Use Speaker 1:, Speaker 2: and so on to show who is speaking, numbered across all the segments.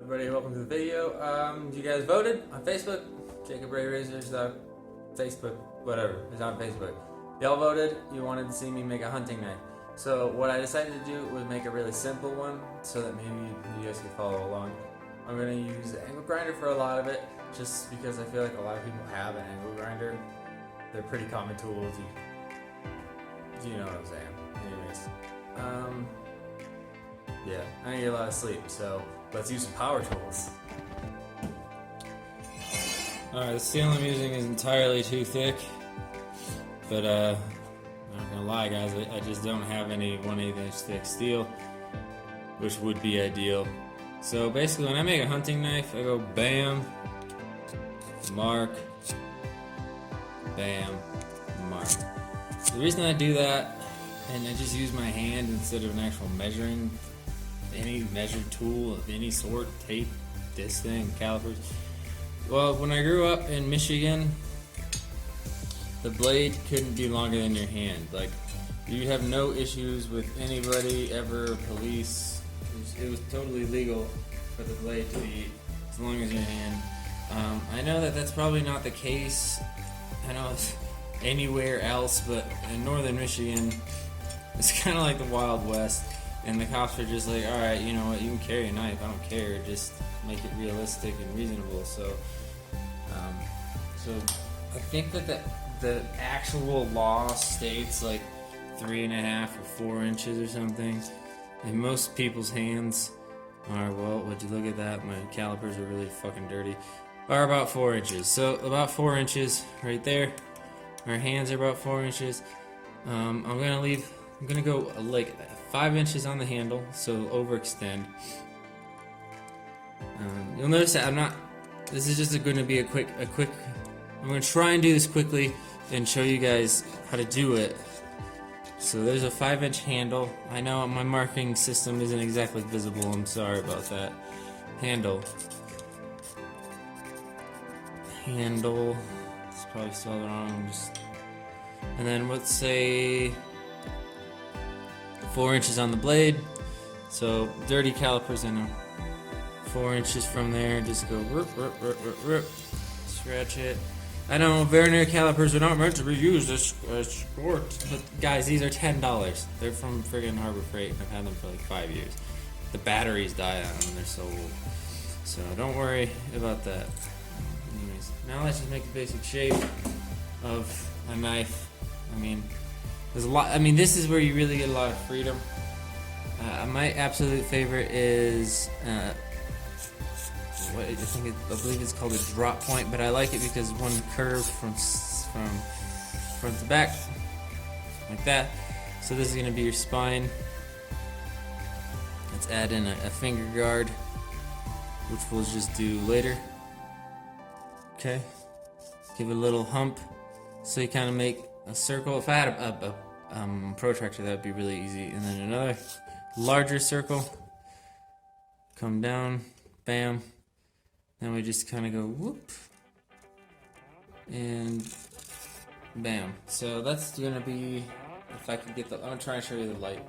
Speaker 1: Everybody, welcome to the video. You guys voted on Facebook. Jacob Ray Razors, Facebook, whatever, is on Facebook. Y'all voted. You wanted to see me make a hunting knife. So what I decided to do was make a really simple one, so that maybe you guys could follow along. I'm gonna use the angle grinder for a lot of it, just because I feel like a lot of people have an angle grinder. They're pretty common tools. You know what I'm saying. Anyways, yeah, I didn't get a lot of sleep, so let's use some power tools. Alright, the steel I'm using is entirely too thick, but I'm not gonna lie guys, I just don't have any 1/8 inch thick steel, which would be ideal. So basically when I make a hunting knife, I go bam, mark, bam, mark. The reason I do that, and I just use my hand instead of an actual measuring, any measured tool of any sort, tape, this thing, calipers. Well, when I grew up in Michigan, the blade couldn't be longer than your hand. Like, you have no issues with anybody ever, police. It was totally legal for the blade to be as long as your hand. I know that that's probably not the case. I know it's anywhere else, but in northern Michigan, it's kind of like the Wild West. And the cops are just like, alright, you know what, you can carry a knife, I don't care, just make it realistic and reasonable. So I think that the actual law states like 3.5 or 4 inches or something. And most people's hands are, well, would you look at that, my calipers are really fucking dirty, are about 4 inches. So about 4 inches right there. Our hands are about 4 inches. I'm gonna go like 5 inches on the handle, so overextend. You'll notice that this is just going to be a quick, I'm going to try and do this quickly and show you guys how to do it. So there's a 5-inch handle. I know my marking system isn't exactly visible, I'm sorry about that. Handle. It's probably spelled wrong. And then let's say 4 inches on the blade. So dirty calipers, I know. 4 inches from there, just go rip, scratch it. I know Vernier calipers are not meant to be used as sport, but guys, these are $10. They're from friggin' Harbor Freight, and I've had them for like 5 years. The batteries die on them, they're so old. So don't worry about that. Anyways, now let's just make the basic shape of a knife. I mean, there's a lot. I mean, this is where you really get a lot of freedom. My absolute favorite is I believe it's called a drop point, but I like it because one curves from front to back, like that. So this is going to be your spine. Let's add in a finger guard, which we'll just do later. Okay, give it a little hump, so you kind of make a circle. If I had a protractor, that would be really easy. And then another larger circle, come down, bam. Then we just kind of go whoop and bam. So that's gonna be, if I can get I'm gonna try and show you the light.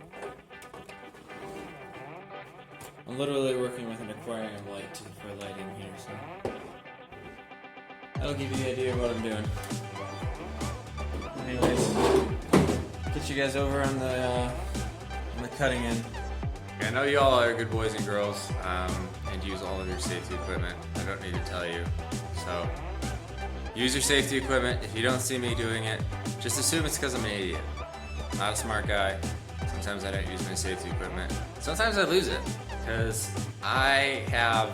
Speaker 1: I'm literally working with an aquarium light for lighting here, so that'll give you the idea of what I'm doing. Anyways, get you guys over on the cutting end. I know you all are good boys and girls, and use all of your safety equipment. I don't need to tell you. So, use your safety equipment. If you don't see me doing it, just assume it's because I'm an idiot. Not a smart guy. Sometimes I don't use my safety equipment. Sometimes I lose it, because I have,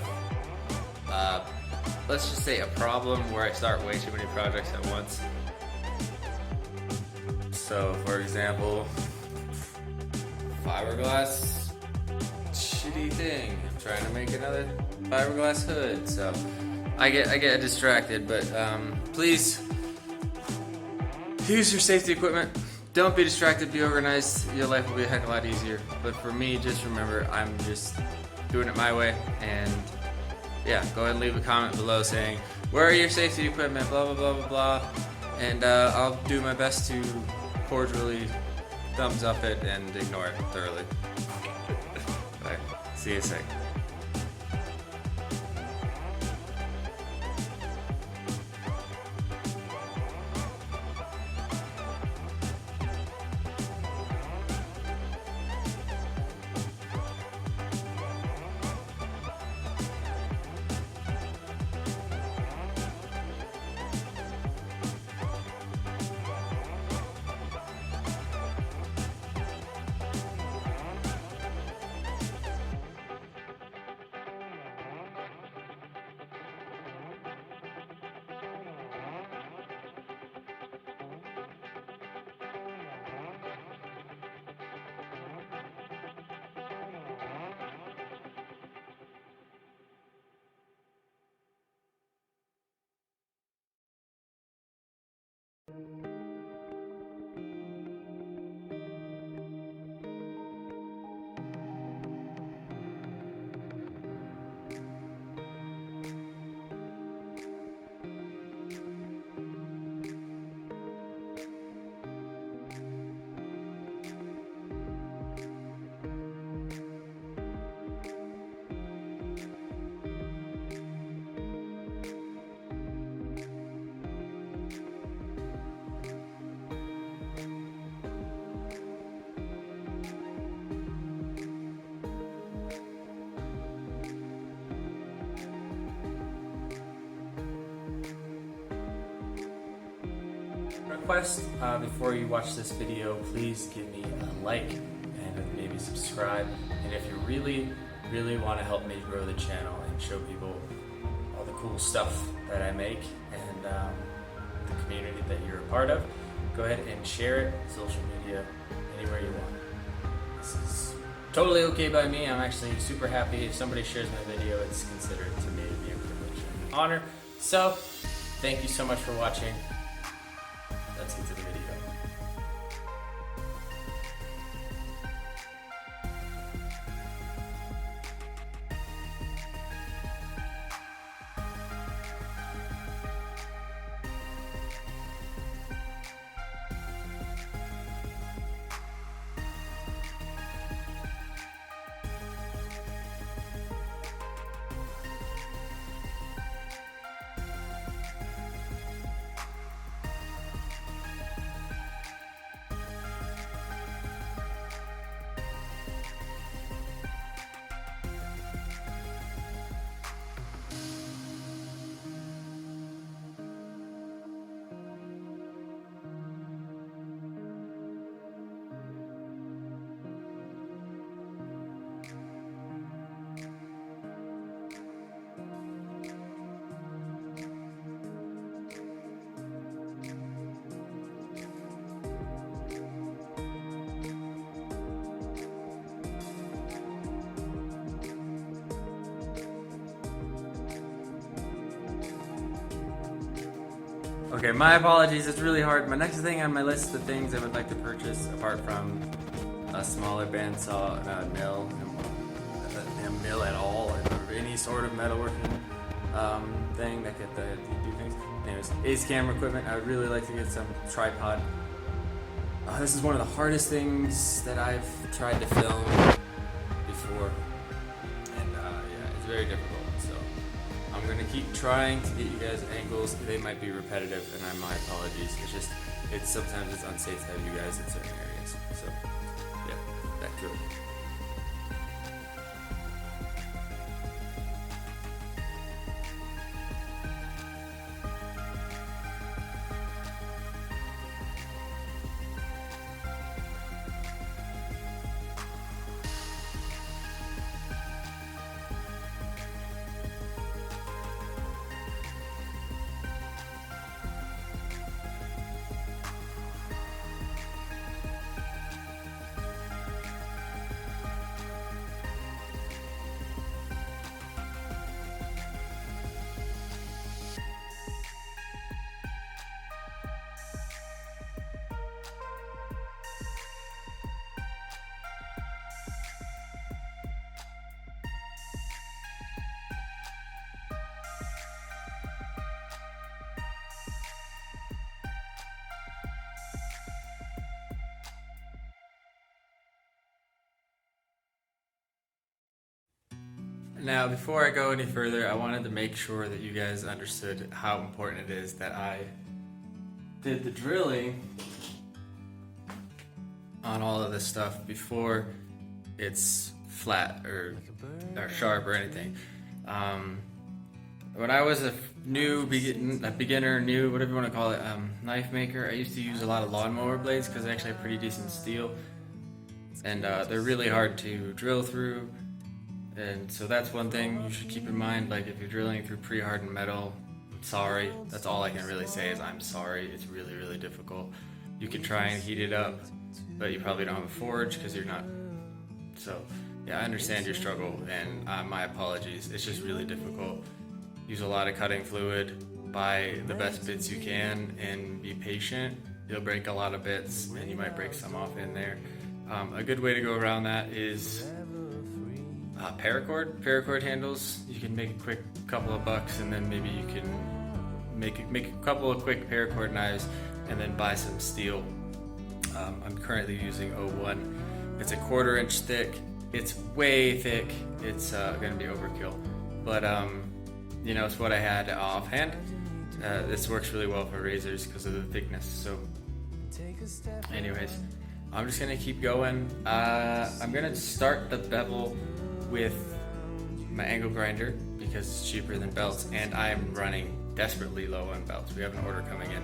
Speaker 1: let's just say, a problem where I start way too many projects at once. So, for example, fiberglass. Shitty thing. I'm trying to make another fiberglass hood, so I get distracted. But please use your safety equipment. Don't be distracted. Be organized. Your life will be a heck of a lot easier. But for me, just remember, I'm just doing it my way. And yeah, go ahead and leave a comment below saying where are your safety equipment, blah blah blah blah blah, and I'll do my best to cordially thumbs up it and ignore it thoroughly. Alright, see you in a sec.
Speaker 2: Request before you watch this video, please give me a like and maybe subscribe. And if you really want to help me grow the channel and show people all the cool stuff that I make and the community that you're a part of, go ahead and share it, social media, anywhere you want. This is totally okay by me. I'm actually super happy if somebody shares my video. It's considered to me to be a privilege and an honor. So, thank you so much for watching. Let's get to the video. Okay, my apologies, it's really hard. My next thing on my list of things I would like to purchase, apart from a smaller bandsaw, a mill at all, or any sort of metalworking thing that could do things. Anyways, Ace camera equipment, I would really like to get some tripod. This is one of the hardest things that I've tried to film before, and yeah, it's very difficult, so I'm gonna keep trying to get you guys angles. They might be repetitive, and my apologies. Sometimes it's unsafe to have you guys in certain areas. So yeah, back to it. Now, before I go any further, I wanted to make sure that you guys understood how important it is that I did the drilling on all of this stuff before it's flat or sharp or anything. When I was a beginner, whatever you want to call it, knife maker, I used to use a lot of lawnmower blades because they actually have pretty decent steel, and they're really hard to drill through. And so that's one thing you should keep in mind. Like, if you're drilling through pre-hardened metal, I'm sorry. That's all I can really say is I'm sorry. It's really, really difficult. You can try and heat it up, but you probably don't have a forge because you're not. So yeah, I understand your struggle, and my apologies. It's just really difficult. Use a lot of cutting fluid, buy the best bits you can and be patient. You'll break a lot of bits and you might break some off in there. A good way to go around that is paracord. Paracord handles. You can make a quick couple of bucks, and then maybe you can make a couple of quick paracord knives, and then buy some steel. I'm currently using 01. It's a 1/4 inch thick. It's way thick. It's gonna be overkill, but it's what I had offhand. This works really well for razors because of the thickness. So, anyways, I'm just gonna keep going. I'm gonna start the bevel with my angle grinder because it's cheaper than belts, and I'm running desperately low on belts. We have an order coming in.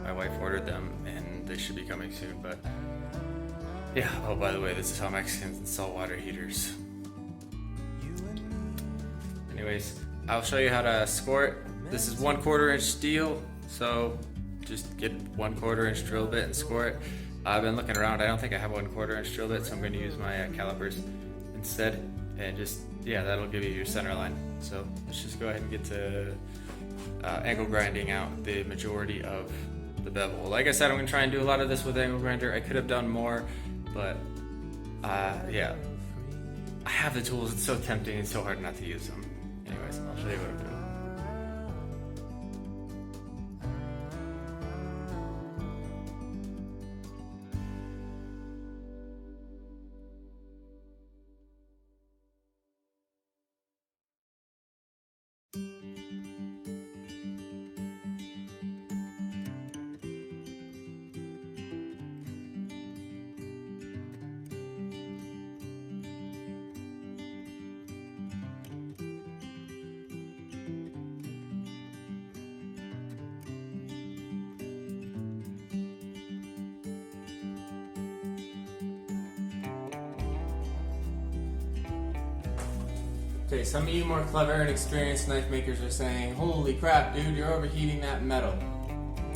Speaker 2: My wife ordered them, and they should be coming soon. But yeah. Oh, by the way, this is how Mexicans install water heaters. Anyways, I'll show you how to score it. This is 1/4 inch steel, so just get 1/4 inch drill bit and score it. I've been looking around. I don't think I have 1/4 inch drill bit, so I'm going to use my calipers instead, and that'll give you your center line. So let's just go ahead and get to angle grinding out the majority of the bevel. Like I said, I'm going to try and do a lot of this with angle grinder. I could have done more, but I have the tools. It's so tempting and so hard not to use them. Anyways, I'll show you what I'm doing. Okay, some of you more clever and experienced knife makers are saying, holy crap, dude, you're overheating that metal.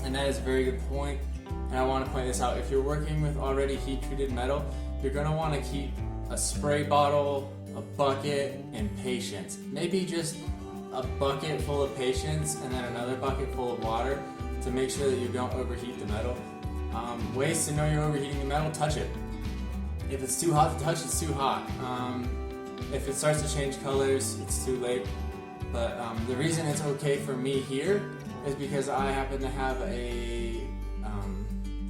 Speaker 2: And that is a very good point, and I want to point this out. If you're working with already heat-treated metal, you're going to want to keep a spray bottle, a bucket, and patience. Maybe just a bucket full of patience and then another bucket full of water to make sure that you don't overheat the metal. Ways to know you're overheating the metal: touch it. If it's too hot to touch, it's too hot. If it starts to change colors, it's too late. But the reason it's okay for me here is because I happen to have a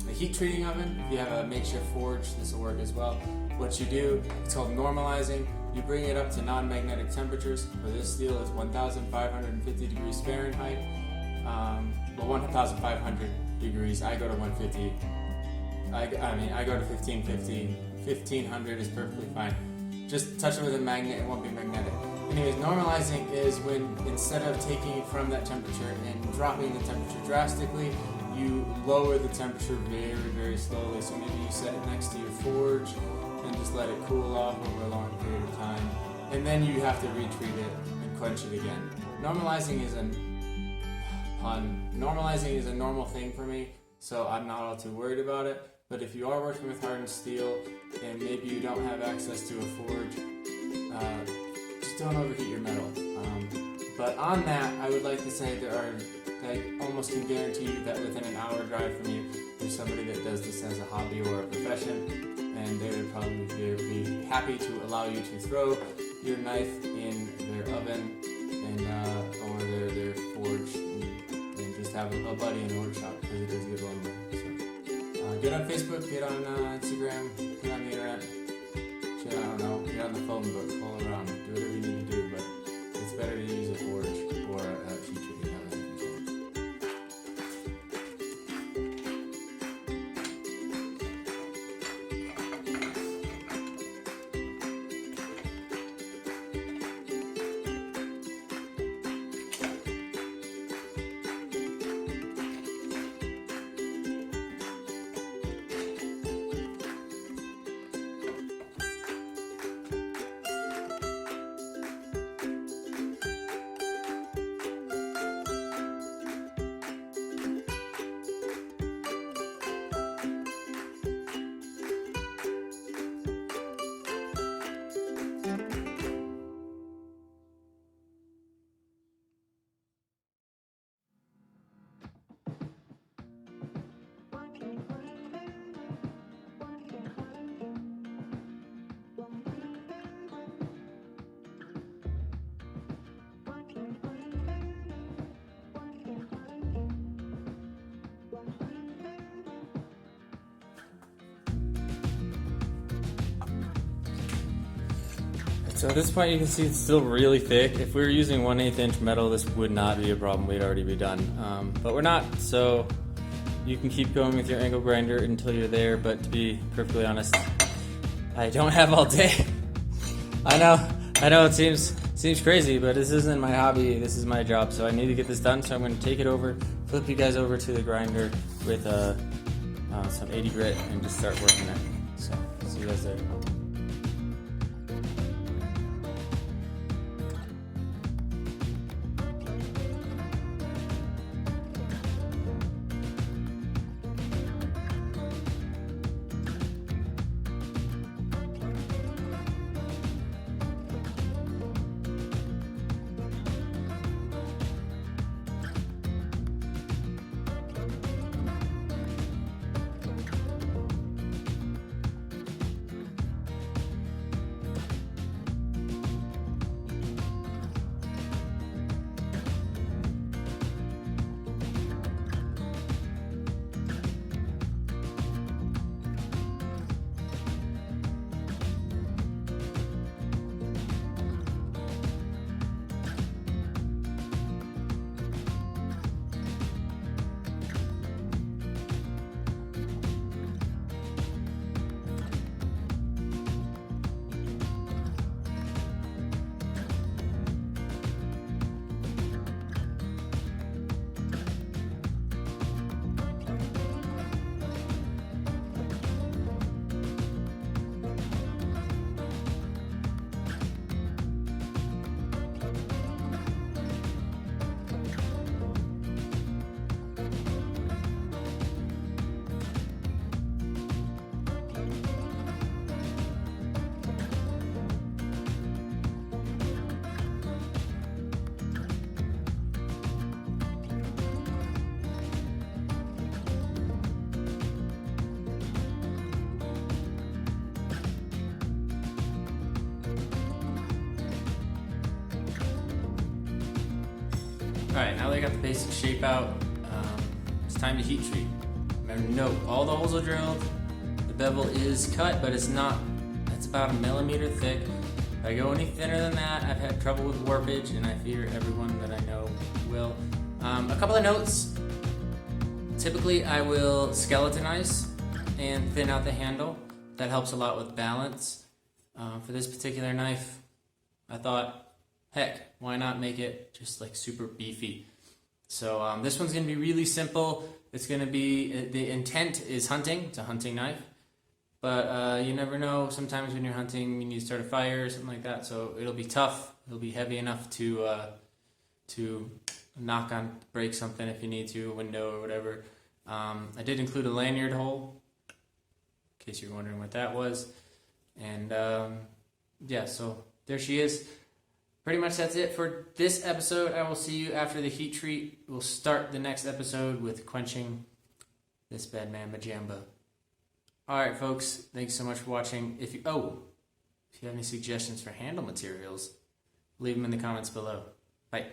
Speaker 2: heat treating oven. If you have a makeshift forge, this will work as well. What you do, it's called normalizing. You bring it up to non-magnetic temperatures. For this steel, it's 1,550 degrees Fahrenheit. 1,500 degrees. I go to 150. I go to 1550. 1,500 is perfectly fine. Just touch it with a magnet, it won't be magnetic. Anyways, normalizing is when instead of taking it from that temperature and dropping the temperature drastically, you lower the temperature very, very slowly. So maybe you set it next to your forge and just let it cool off over a long period of time. And then you have to retreat it and quench it again. Normalizing is a normal thing for me, so I'm not all too worried about it. But if you are working with hardened steel and maybe you don't have access to a forge, just don't overheat your metal. But on that, I would like to say I almost can guarantee you that within an hour drive from you, there's somebody that does this as a hobby or a profession, and they would probably be happy to allow you to throw your knife in their oven and or their forge and just have a buddy in the workshop because it does good lumber. Get on Facebook, get on Instagram, get on the internet, shit, I don't know, get on the phone book, call around, do whatever you need to do, but it's better to use a forge or a heat treating oven if you can. So at this point you can see it's still really thick. If we were using 1/8 inch metal, this would not be a problem. We'd already be done. But we're not, so you can keep going with your angle grinder until you're there, but to be perfectly honest, I don't have all day. I know it seems crazy, but this isn't my hobby, this is my job, so I need to get this done, so I'm gonna take it over, flip you guys over to the grinder with some 80 grit and just start working it. So, see you guys there. Alright, now that I got the basic shape out, it's time to heat treat. Remember, note, all the holes are drilled, the bevel is cut, but it's not, it's about 1 millimeter thick. If I go any thinner than that, I've had trouble with warpage, and I fear everyone that I know will. A couple of notes. Typically, I will skeletonize and thin out the handle. That helps a lot with balance. For this particular knife, I thought, heck, why not make it just like super beefy? So this one's going to be really simple. It's going to be, the intent is hunting. It's a hunting knife. But you never know. Sometimes when you're hunting, you need to start a fire or something like that. So it'll be tough. It'll be heavy enough to break something if you need to, a window or whatever. I did include a lanyard hole, in case you're wondering what that was. And yeah, so there she is. Pretty much that's it for this episode. I will see you after the heat treat. We'll start the next episode with quenching this bad man Majamba. Alright folks, thanks so much for watching. If you have any suggestions for handle materials, leave them in the comments below. Bye.